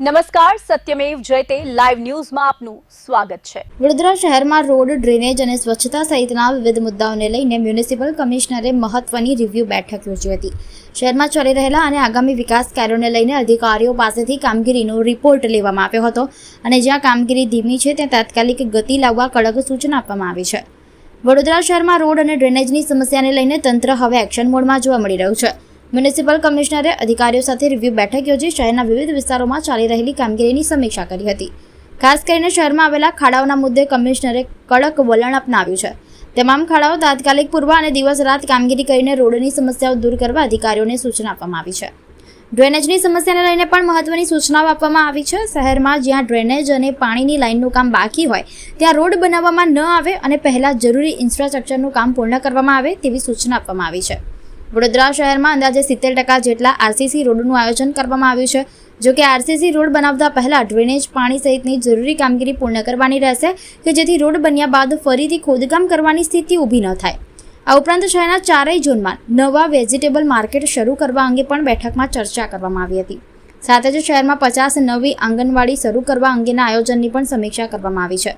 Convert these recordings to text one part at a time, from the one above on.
નમસ્કાર, સત્યમેવ જયતે લાઈવ ન્યૂઝમાં આપનું સ્વાગત છે। વડોદરા શહેરમાં રોડ, ડ્રેનેજ અને સ્વચ્છતા સહિતના વિવિધ મુદ્દાઓને લઈને મ્યુનિસિપલ કમિશનરે મહત્વની રિવ્યુ બેઠક યોજી હતી। શહેરમાં ચાલી રહેલા અને આગામી વિકાસ કાર્યોને લઈને અધિકારીઓ પાસેથી કામગીરીનો રિપોર્ટ લેવામાં આવ્યો હતો અને જ્યાં કામગીરી ધીમી છે ત્યાં તાત્કાલિક ગતિ લાવવા કડક સૂચના આપવામાં આવી છે। વડોદરા શહેરમાં રોડ અને ડ્રેનેજની સમસ્યાને લઈને તંત્ર હવે એક્શન મોડમાં જોવા મળી રહ્યું છે। મ્યુનિસિપલ કમિશનરે અધિકારીઓ સાથે રિવ્યુ બેઠક યોજી શહેરના વિવિધ વિસ્તારોમાં ચાલી રહેલી કામગીરીની સમીક્ષા કરી હતી। ખાસ કરીને શહેરમાં આવેલા ખાડાઓના મુદ્દે કમિશનરે કડક વલણ અપનાવ્યું છે। તમામ ખાડાઓ તાત્કાલિક પૂરવા અને દિવસ રાત કામગીરી કરીને રોડની સમસ્યાઓ દૂર કરવા અધિકારીઓને સૂચના આપવામાં આવી છે। ડ્રેનેજની સમસ્યાને લઈને પણ મહત્વની સૂચનાઓ આપવામાં આવી છે। શહેરમાં જ્યાં ડ્રેનેજ અને પાણીની લાઇનનું કામ બાકી હોય ત્યાં રોડ બનાવવામાં ન આવે અને પહેલા જરૂરી ઇન્ફ્રાસ્ટ્રક્ચરનું કામ પૂર્ણ કરવામાં આવે તેવી સૂચના આપવામાં આવી છે। વડોદરા શહેરમાં અંદાજે 70% જેટલા આરસીસી રોડનું આયોજન કરવામાં આવ્યું છે। જો કે આરસીસી રોડ બનાવતા પહેલા ડ્રેનેજ, પાણી સહિતની જરૂરી કામગીરી પૂર્ણ કરવાની રહેશે કે જેથી રોડ બન્યા બાદ ફરીથી ખોદકામ કરવાની સ્થિતિ ઊભી ન થાય। આ ઉપરાંત શહેરના ચારેય ઝોનમાં નવા વેજીટેબલ માર્કેટ શરૂ કરવા અંગે પણ બેઠકમાં ચર્ચા કરવામાં આવી હતી। સાથે જ શહેરમાં 50 નવી આંગણવાડી શરૂ કરવા અંગેના આયોજનની પણ સમીક્ષા કરવામાં આવી છે।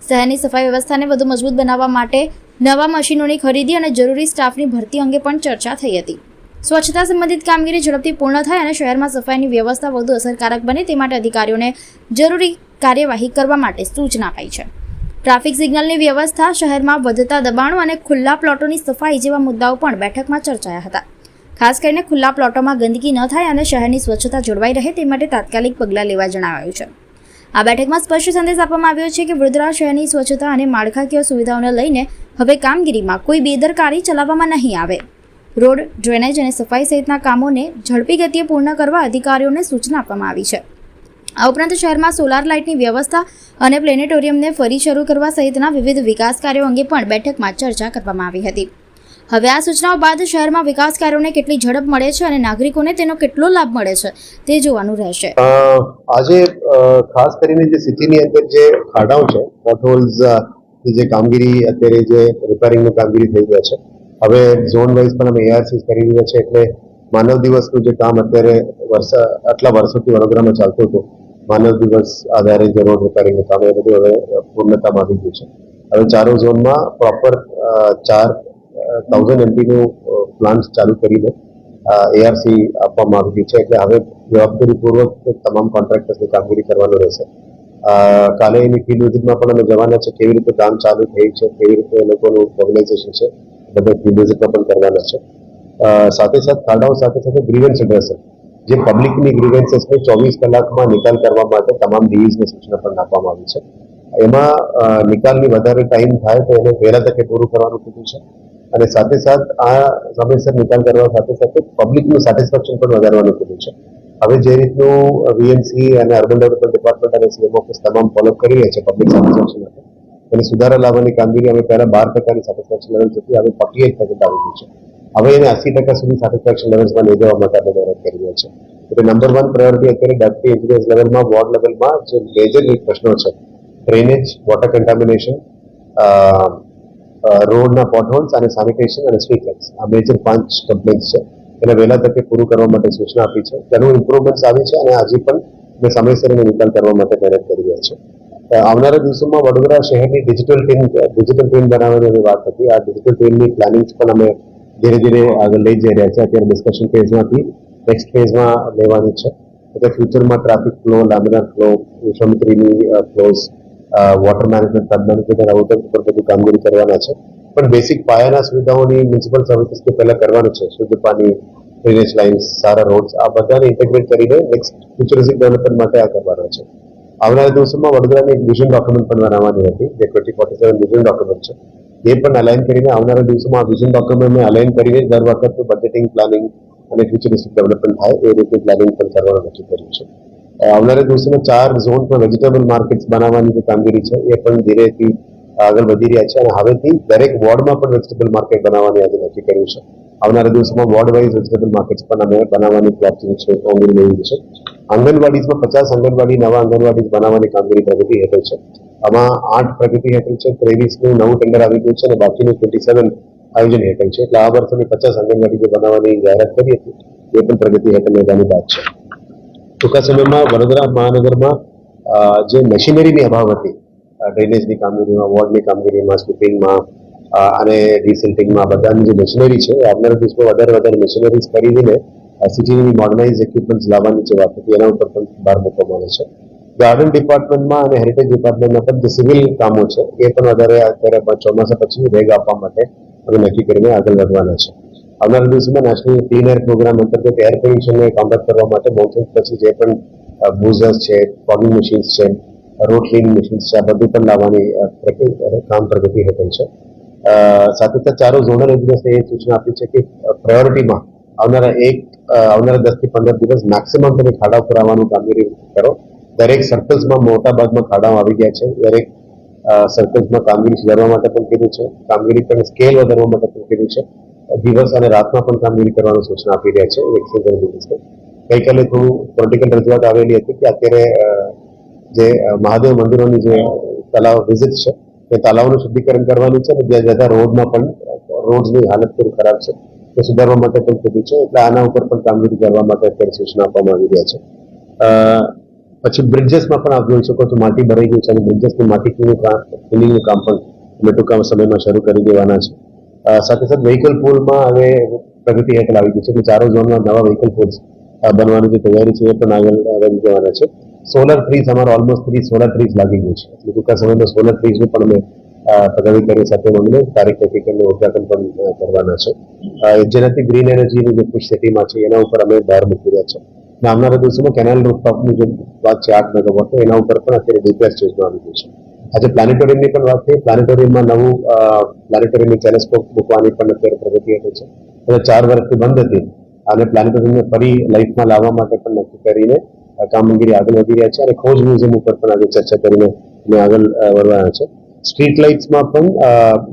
શહેરની સફાઈ વ્યવસ્થાને વધુ મજબૂત બનાવવા માટે નવા મશીનોની ખરીદી અને જરૂરી સ્ટાફની ભરતી અંગે પણ ચર્ચા થઈ હતી। સ્વચ્છતા સંબંધિત કામગીરી ઝડપથી પૂર્ણ થાય અને શહેરમાં સફાઈની વ્યવસ્થા વધુ અસરકારક બને તે માટે અધિકારીઓને જરૂરી કાર્યવાહી કરવા માટે સૂચના અપાઈ છે। ટ્રાફિક સિગ્નલની વ્યવસ્થા, શહેરમાં વધતા દબાણો અને ખુલ્લા પ્લોટોની સફાઈ જેવા મુદ્દાઓ પણ બેઠકમાં ચર્ચાયા હતા। ખાસ કરીને ખુલ્લા પ્લોટોમાં ગંદકી ન થાય અને શહેરની સ્વચ્છતા જળવાઈ રહે તે માટે તાત્કાલિક પગલાં લેવા જણાવાયું છે। આ બેઠકમાં સ્પષ્ટ સંદેશ આપવામાં આવ્યો છે કે વડોદરા શહેરની સ્વચ્છતા અને માળખાકીય સુવિધાઓને લઈને હવે કામગીરીમાં કોઈ બેદરકારી ચલાવવામાં નહીં આવે। રોડ, ડ્રેનેજ અને સફાઈ સહિતના કામોને ઝડપી ગતિએ પૂર્ણ કરવા અધિકારીઓને સૂચના આપવામાં આવી છે। આ ઉપરાંત શહેરમાં સોલાર લાઇટની વ્યવસ્થા અને પ્લેનેટોરિયમને ફરી શરૂ કરવા સહિતના વિવિધ વિકાસ કાર્યો અંગે પણ બેઠકમાં ચર્ચા કરવામાં આવી હતી। હવે આ સૂચનાઓ બાદ શહેરમાં વિકાસ કાર્યોને કેટલી ઝડપ મળે છે અને નાગરિકોને તેનો કેટલો લાભ મળે છે તે જોવાનું રહેશે। આજે ખાસ કરીને જે સિટીની અંદર જે ખાડાઓ છે, પોટહોલ્સ ની જે કામગીરી અત્યારે જે રિપેરિંગની કામગીરી થઈ રહ્યા છે, હવે ઝોન વાઇઝ પણ અમે એઆરસી કરી રહ્યા છે। એટલે માનવ દિવસનું જે કામ અત્યારે આટલા વર્ષોથી વડોદરામાં ચાલતું હતું, માનવ દિવસ આધારે જે રોડ રિપેરિંગનું કામ એ બધું હવે પૂર્ણતામાં આવી ગયું છે। હવે ચારો ઝોનમાં પ્રોપર 4000 MPનું પ્લાન્ટ ચાલુ કરીને એઆરસી આપવામાં આવી છે। એટલે હવે જવાબદારીપૂર્વક તમામ કોન્ટ્રાક્ટર્સની કામગીરી કરવાનું રહેશે। કાલે એની ફિલ્ડ વિઝિટમાં પણ અમે જવાના છે, કેવી રીતે કામ ચાલુ થયું છે, કેવી રીતે એ લોકોનું ઓર્ગેનાઇઝેશન છે, બધા ફિલ્ડ વિઝિટમાં પણ કરવાના છે। સાથે સાથે ખાડાઓ સાથે સાથે ગ્રીવન્સ એડ્રેસર, જે પબ્લિકની ગ્રીવન્સીસને 24 કલાકમાં નિકાલ કરવા માટે તમામ ડીઈઝને સૂચના પણ આપવામાં આવી છે। એમાં નિકાલની વધારે ટાઈમ થાય તો એને વહેલા તકે પૂરું કરવાનું કીધું છે અને સાથે સાથ આ સમયસર નિકાલ કરવા સાથે સાથે પબ્લિકનું સેટિસ્ફેક્શન પણ વધારવાનું કીધું છે। હવે જે રીતનું વીએમસી અને અર્બન ડેવલપમેન્ટ ડિપાર્ટમેન્ટ અને સીએમ ઓફિસ તમામ ફોલો કરી રહ્યા છે પબ્લિક સેટિસ્ફેક્શન માટે, એને સુધારા લાવવાની કામગીરી અમે પહેલા 12% સેટિસ્ફેક્શન લેવલ હતી, હવે 48% આવી ગયું છે। હવે એને 80% સુધી સેટિસ્ફેક્શન લેવલ્સમાં લઈ જવા માટે આપણે મહેનત કરી રહ્યા છે। એટલે નંબર 1 પ્રાયોરિટી અત્યારે ડેપ્યુટી એન્જિનિયર્સ લેવલમાં, વોર્ડ લેવલમાં જે મેજર પ્રશ્નો છે, ડ્રેનેજ, વોટર કન્ટામિનેશન, રોડના પોટહોલ્સ અને સેનિટેશન અને સ્ટ્રીટ લાઇટ્સ, આ મેજર 5 કમ્પ્લેન્ટ્સ છે। એને વહેલા તકે પૂરું કરવા માટે સૂચના આપી છે। તેનું ઇમ્પ્રુવમેન્ટ્સ આવી છે અને આજે પણ અમે સમયસર એને નિકાલ કરવા માટે મહેનત કરી રહ્યા છે। આવનારા દિવસોમાં વડોદરા શહેરની ડિજિટલ ટ્વિન બનાવવાની વાત હતી। આ ડિજિટલ ટ્વિનની પ્લાનિંગ્સ પણ અમે ધીરે ધીરે આગળ લઈ જઈ રહ્યા છે। અત્યારે ડિસ્કશન ફેઝમાંથી નેક્સ્ટ ફેઝમાં લેવાની છે। એટલે ફ્યુચરમાં ટ્રાફિક ફ્લો, લેમિનાર ફ્લો, વિશ્વામિત્રીની flows, water management, flood management અને આઉટર ઉપર બધું કામગીરી કરવાના છે। પણ બેસિક પાયાના સુવિધાઓની મ્યુનિસિપલ સર્વિસીસથી પહેલા કરવાનું છે। શુદ્ધ પાણી, ડ્રેનેજ લાઇન્સ, સારા રોડ્સ, આ બધાને ઇન્ટિગ્રેટ કરીને નેક્સ્ટ ફ્યુચરિસ્ટિક ડેવલપમેન્ટ માટે આ કરવાનો છે। આવનારા દિવસોમાં વડોદરાની એક વિઝન ડોક્યુમેન્ટ પણ બનાવવાની હતી, જે 2047 વિઝન ડોક્યુમેન્ટ છે। એ પણ અલાઇન કરીને આવનારા દિવસોમાં આ વિઝન ડોક્યુમેન્ટને અલાઇન કરીને દર વખતે બજેટિંગ, પ્લાનિંગ અને ફ્યુચરિસ્ટિક ડેવલપમેન્ટ થાય એ રીતે પ્લાનિંગ પણ કરવાનું નક્કી કર્યું છે। આવનારા દિવસોમાં 4 ઝોન પર વેજીટેબલ માર્કેટ્સ બનાવવાની જે કામગીરી છે એ પણ ધીરેથી આગળ વધી રહ્યા છે અને હવેથી દરેક વોર્ડમાં પણ વેજીટેબલ માર્કેટ બનાવવાની આજે નક્કી કર્યું છે। આવનારા દિવસોમાં વોર્ડ વાઇઝ વેજીટેબલ માર્કેટ્સ પણ અમે બનાવવાની પ્લાનિંગ છે, કામગીરી લેવી છે। આંગણવાડીઝમાં 50 આંગણવાડી, નવા આંગણવાડી બનાવવાની કામગીરી પ્રગતિ હેઠળ છે। આમાં 8 પ્રગતિ હેઠળ છે, 23નું નવું ટેન્ડર આવી ગયું છે અને બાકીનું 27 આયોજન હેઠળ છે। એટલે આ વર્ષોની 50 આંગણવાડી જે બનાવવાની જાહેરાત કરી હતી એ પણ પ્રગતિ હેઠળ લેવાની વાત છે। ટૂંકા સમયમાં વડોદરા મહાનગરમાં જે મશીનરીની અભાવ હતી ડ્રેનેજની કામગીરીમાં, વોર્ડની કામગીરીમાં, સ્વીપિંગમાં અને ડિસિલ્ટિંગમાં બધાની જે મશીનરી છે આવનારા દિવસમાં વધારે મશીનરીઝ ખરીદીને સિટીની મોડર્નાઇઝ ઇક્વિપમેન્ટ્સ લાવવાની જે વાત હતી એના ઉપર પણ ભાર મૂકવામાં આવે છે. ગાર્ડન ડિપાર્ટમેન્ટમાં અને હેરિટેજ ડિપાર્ટમેન્ટમાં પણ જે સિવિલ કામો છે એ પણ વધારે અત્યારે ચોમાસા પછી વેગ આપવા માટે અમે નક્કી કરીને આગળ વધવાના છે. આવનારા દિવસોમાં નેશનલ ક્લીન એર પ્રોગ્રામ અંતર્ગત એર પોલ્યુશનને કોમ્બેટ કરવા માટે મોન્સૂન પછી જે પણ બુઝર્સ છે, ફોગિંગ મશીન્સ છે, રોડ ક્લીનિંગ મશીન્સ છે, આ બધું પણ લાવવાની કામ પ્રગતિ હેઠળ છે. સાથે સાથે ચારો ઝોનલ એન્જિનિયર્સને એ સૂચના આપી છે કે પ્રાયોરિટીમાં આવનારા 10 થી 15 દિવસ મેક્સિમમ તમે ખાડા પુરાવાનું કામગીરી કરો. દરેક સર્કલ્સમાં મોટા ભાગમાં ખાડાઓ આવી ગયા છે. દરેક સર્કલ્સમાં કામગીરી સુધારવા માટે પણ કીધું છે. કામગીરી પણ સ્કેલ વધારવા માટે પણ કીધું છે. દિવસ અને રાતમાં પણ કામગીરી કરવાની સૂચના આપી રહ્યા છે એક્સિડન્ટ દિવસે. ગઈકાલે થોડું પોલિટિકલ રજૂઆત આવેલી હતી કે અત્યારે જે મહાદેવ મંદિરોની જે તલાવ વિઝિટ છે એ તલાવનું શુદ્ધિકરણ કરવાનું છે અને જ્યાં જતા રોડમાં પણ રોડની હાલત થોડી ખરાબ છે તે સુધારવા માટે પણ કીધું છે. એટલે આના ઉપર પણ કામગીરી કરવા માટે અત્યારે સૂચના આપવામાં આવી રહ્યા છે. પછી બ્રિજેસમાં પણ આપ જોઈ શકો છો માટી ભરાઈ ગયું છે અને બ્રિજેસની માટી ક્લિનિંગનું કામ પણ અમે ટૂંકા સમયમાં શરૂ કરી દેવાના છે. સાથે સાથે વ્હીકલ પુલમાં હવે પ્રગતિ હેઠળ આવી ગઈ છે કે ચારો ઝોનમાં નવા વ્હીકલ પુલ્સ બનવાની જે તૈયારી છે એ પણ આગળ વધી જવાના છે. સોલર ટ્રીઝ અમારા ઓલમોસ્ટ 3 સોલર ટ્રીઝ લાગી ગયું છે. એટલે ટૂંકા સમયમાં સોલર ટ્રીઝનું પણ અમે પદાધિકારીઓ સાથે મળીને તારીખ નક્કી ઉદઘાટન પણ કરવાના છે. જેનાથી ગ્રીન એનર્જીની જે પુશ સિટીમાં છે એના ઉપર અમે ભાર મૂકી રહ્યા છે. આવનારા દિવસોમાં કેનાલ રૂફટોપની જે વાત છે 8 મેગાવોટ એના ઉપર પણ અત્યારે ડિપ્લેસ સ્ટેજમાં આવી ગયું છે. આજે પ્લાનેટોરિયમની પણ વાત થઈ. પ્લાનેટોરિયમમાં નવું પ્લાનેટોરિયમની ટેલિસ્કોપ મૂકવાની પણ અત્યારે પ્રગતિ હતી છે. અને 4 વર્ષથી બંધ હતી અને પ્લાનેટોરિયમને ફરી લાઈફમાં લાવવા માટે પણ નક્કી કરીને કામગીરી આગળ વધી રહ્યા છે અને ખોજ મ્યુઝિયમ ઉપર પણ આજે ચર્ચા કરીને અમે આગળ વધવાના છે. સ્ટ્રીટ લાઇટ્સમાં પણ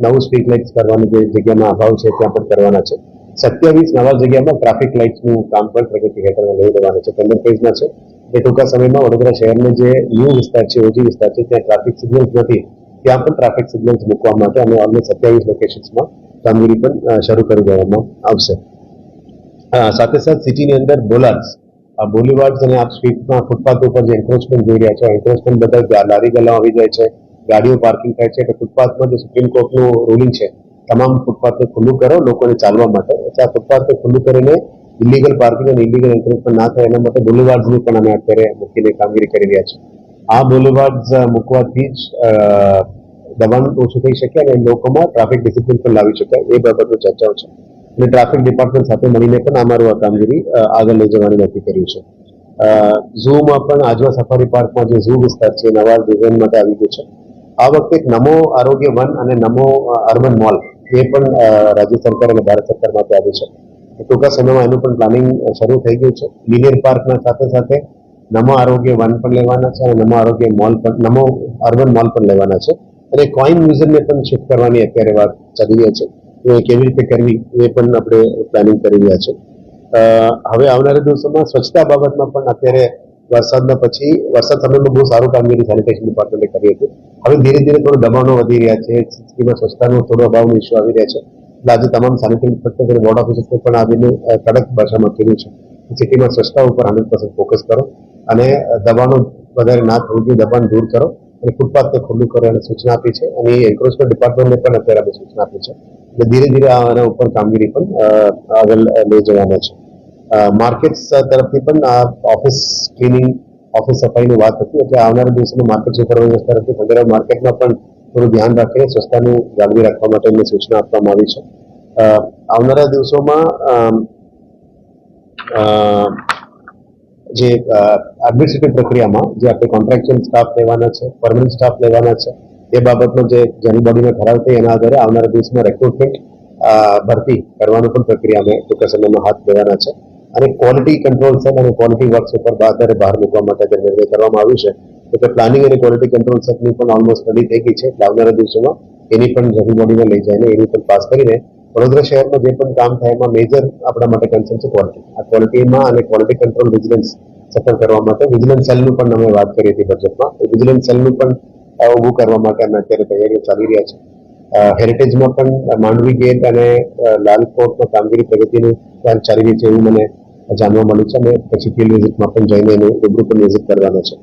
નવું સ્ટ્રીટ લાઇટ્સ કરવાની જે જગ્યામાં અભાવ છે ત્યાં પણ કરવાના છે. 27 નવા જગ્યામાં ટ્રાફિક લાઇટ્સનું કામ પણ પ્રગતિ હેઠળ લઈ લેવાના છે. ટેન્ડર ફેઝમાં છે. એ ટૂંકા સમયમાં વડોદરા શહેરનો જે યુ વિસ્તાર છે, ઓજી વિસ્તાર છે, ત્યાં ટ્રાફિક સિગ્નલ્સ નથી, ત્યાં પણ ટ્રાફિક સિગ્નલ્સ મૂકવા માટે અમે ઓલમોસ્ટ 27 લોકેશન્સમાં કામગીરી પણ શરૂ કરી દેવામાં આવશે. સાથે સાથે સિટીની અંદર બોલીવાર્ડ્સ અને આપ સ્ટ્રીટમાં ફૂટપાથ ઉપર જે એન્ક્રોચમેન્ટ જોઈ રહ્યા છો, એન્ક્રોચમેન્ટ બધા લારી ગલ્લાઓ આવી જાય છે, ગાડીઓ પાર્કિંગ થાય છે. એટલે ફૂટપાથમાં જે સુપ્રીમ કોર્ટનું રૂલિંગ છે તમામ ફૂટપાથને ખુલ્લું કરો લોકોને ચાલવા માટે. એટલે આ ફૂટપાથને ખુલ્લું કરીને ઇલીગલ પાર્કિંગ અને ઇલીગલ એન્ક્રોચમેન્ટ ના થાય એના માટે બોલીવાર્ડ્સની પણ અમે અત્યારે મૂકીને કામગીરી કરી રહ્યા છીએ. આ બોલીવાર્ડ્સ મૂકવાથી જ દબાણ ઓછું થઈ શકે અને લોકોમાં ટ્રાફિક ડિસિપ્લિન પણ લાવી શકાય એ બાબતની ચર્ચાઓ છે. અને ટ્રાફિક ડિપાર્ટમેન્ટ સાથે મળીને પણ અમારું આ કામગીરી આગળ લઈ જવાનું નક્કી કર્યું છે. ઝૂમાં પણ આજવા સફારી પાર્કમાં જે ઝૂ વિસ્તાર છે નવા ડિઝાઇન માટે આવી ગયું છે. આ વખતે એક નમો આરોગ્ય વન અને નમો અર્બન મોલ એ પણ રાજ્ય સરકાર અને ભારત સરકાર માટે આવ્યું છે. ટૂંકા સમયમાં એનું પણ પ્લાનિંગ શરૂ થઈ ગયું છે. લિનિયર પાર્કના સાથે સાથે નમો આરોગ્ય વન પણ લેવાના છે અને નમો આરોગ્ય મોલ પણ નમો અર્બન મોલ પણ લેવાના છે. અને કોઈન મ્યુઝિયમને પણ શિફ્ટ કરવાની અત્યારે વાત ચાલી રહી છે. એ કેવી રીતે કરવી એ પણ આપણે પ્લાનિંગ કરી રહ્યા છે. હવે આવનારા દિવસોમાં સ્વચ્છતા બાબતમાં પણ અત્યારે વરસાદ સમયમાં બહુ સારું કામગીરી સેનિટેશન ડિપાર્ટમેન્ટે કરી હતી. હવે ધીરે ધીરે થોડું દબાણો વધી રહ્યા છે. સિટીમાં સ્વચ્છતાનો થોડો અભાવનો ઇસ્યુ આવી રહ્યા છે. એટલે આજે તમામ સેનિટરી ઇન્સ્પેક્ટર અને બોર્ડ ઓફિસર્સને પણ આવીને કડક ભાષામાં કીધું છે સિટીમાં સ્વચ્છતા ઉપર 100% ફોકસ કરો અને દબાણો વધારે ના થવું જોઈએ, દબાણ દૂર કરો અને ફૂટપાથને ખુલ્લું કરો અને સૂચના આપી છે. અને એન્ક્રોચમેન્ટ ડિપાર્ટમેન્ટને પણ અત્યારે અમે સૂચના આપી છે. એટલે ધીરે ધીરે આના ઉપર કામગીરી પણ આગળ લઈ જવાના છે. માર્કેટ્સ તરફથી પણ આ ઓફિસ ક્લીનિંગ, ઓફિસ સફાઈની વાત હતી. એટલે આવનારા દિવસોમાં માર્કેટ સુપરવાઇઝર તરફથી વગેરે માર્કેટમાં પણ થોડું ધ્યાન રાખીને સ્વચ્છતાનું જાળવી રાખવા માટે એમને સૂચના આપવામાં આવી છે. આવનારા દિવસોમાં જે એડમિનિસ્ટ્રેટિવ પ્રક્રિયામાં જે આપણે કોન્ટ્રાક્ચ્યુઅલ સ્ટાફ લેવાના છે, પરમનન્ટ સ્ટાફ લેવાના છે, એ બાબતનો જે જની બોડીનો ઠરાવ થઈ એના આધારે આવનારા દિવસમાં રેક્રુટમેન્ટ ભરતી કરવાની પણ પ્રક્રિયા અમે ટૂંકા સમયમાં હાથ ધરવાના છે. અને ક્વોલિટી કંટ્રોલ સેલ અને ક્વોલિટી વર્ક્સ ઉપર ભાર મૂકવા માટે નિર્ણય કરવામાં આવ્યું છે. એટલે પ્લાનિંગ અને ક્વોલિટી કંટ્રોલ સેટની પણ ઓલમોસ્ટ સ્ટડી થઈ ગઈ છે. એટલે આવનારા દિવસોમાં એની પણ જની બોડીને લઈ જઈને એની પણ પાસ કરીને વડોદરા શહેરમાં જે પણ કામ થાય એમાં મેજર આપણા માટે કન્સર્ન છે ક્વોલિટી. આ ક્વોલિટીમાં અને ક્વોલિટી કંટ્રોલ વિજિલન્સ સફળ કરવા માટે વિજિલન્સ સેલનું પણ અમે વાત કરી હતી બજેટમાં. એ વિજિલન્સ સેલનું પણ ઊભું કરવા માટે અમે અત્યારે તૈયારીઓ ચાલી રહ્યા છે. હેરિટેજમાં પણ માંડવી ગેટ અને લાલ કોટમાં કામગીરી પ્રગતિનું ચાલી રહી છે એવું મને જાણવા મળ્યું છે અને પછી ફિલ્ડ વિઝિટમાં પણ જઈને એનું રૂબરૂ પણ વિઝિટ કરવાનો છે.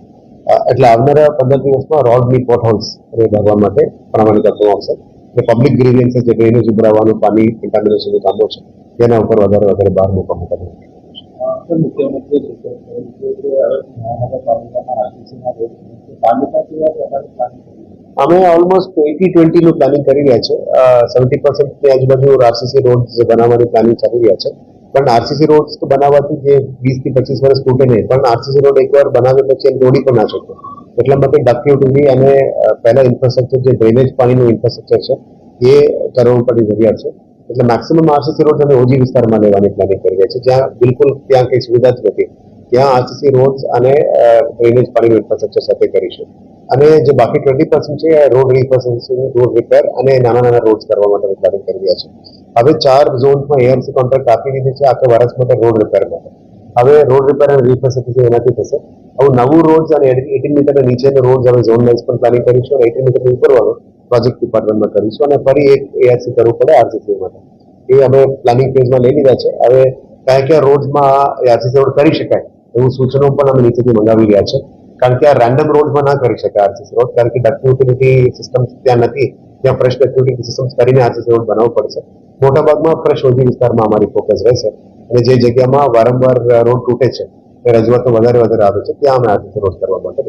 એટલે આવનારા 15 દિવસમાં રોડની પોટહોલ્સ ભરવા માટે પ્રામાણિક આપવામાં આવશે. અને પબ્લિક ગ્રીવિયન્સ જે ડ્રેનેજ ઉભરાવાનું પાણી કન્ટામિનેશનનું કામો છે તેના ઉપર વધારે ભાર મૂકવામાં આવે છે. અમે ઓલમોસ્ટ 80-20 નું પ્લાનિંગ કરી રહ્યા છે. 70% ની આજુબાજુ આરસીસી રોડ બનાવવાની પ્લાનિંગ ચાલી રહ્યા છે. પણ આરસીસી રોડ બનાવવાથી જે 20 થી 25 વર્ષ તૂટે નહીં, પણ આરસીસી રોડ એકવાર બનાવ્યા પછી એને તોડી પણ ના શકે. એટલા માટે ડક્ટિવિટી અને પહેલા ઇન્ફ્રાસ્ટ્રક્ચર જે ડ્રેનેજ પાણીનું ઇન્ફ્રાસ્ટ્રક્ચર છે એ કરવા પડે જરૂરિયાત છે. એટલે મેક્સિમમ આરસીસી રોડ અમે ઓજી વિસ્તારમાં લેવાની પ્લાનિંગ કરી રહ્યા છે, જ્યાં બિલકુલ ત્યાં કઈ સુવિધા જ નથી. ત્યાં આરસીસી રોડ અને ડ્રેનેજ પાણીનું ઇન્ફ્રાસ્ટ્રક્ચર સાથે કરીશું. અને જે બાકી 20% છે રોડ રિકન્સ્ટ્રક્શન, રોડ રિપેર અને નાના રોડ કરવા માટે પ્લાનિંગ કરી રહ્યા છે. હવે 4 ઝોનમાં એઆરસી કોન્ટ્રાક્ટ આપી દીધી છે આખા વર્ષ માટે રોડ રિપેર માટે. હવે રોડ રિપેર અને રિકન્સ્ટ્રક્શન એનાથી થશે. હવે નવું રોડ અને 18 મીટર નીચેનો રોડ હવે ઝોન વાઇઝ પણ પ્લાનિંગ કરીશું અને 18 મીટર ઉપરવાળો પ્રોજેક્ટ ડિપાર્ટમેન્ટમાં કરીશું અને ફરી એક એઆરસી કરવું પડે આરસીસી માટે. એ અમે પ્લાનિંગ ફેઝમાં લઈ લીધા છે. હવે કયા રોડમાં આરસીસી રોડ કરી શકાય એવું સૂચનો પણ અમે નીચેથી મંગાવી રહ્યા છે. કારણ કે આ રેન્ડમ રોડમાં ના કરી શકાય આરસીસી રોડ, કારણ કે ડક્ટિવિટી સિસ્ટમ ત્યાં નથી. ત્યાં ફ્રેશ ડક્ટિવિટી સિસ્ટમ કરીને આરસીસી રોડ બનાવવો પડશે. મોટાભાગમાં ફ્રેશ ઓજી વિસ્તારમાં અમારી ફોકસ રહેશે અને જે જગ્યામાં વારંવાર રોડ તૂટે છે એ રજૂઆતો વધારે આવે છે ત્યાં અમે આરસીસી રોડ કરવા માટે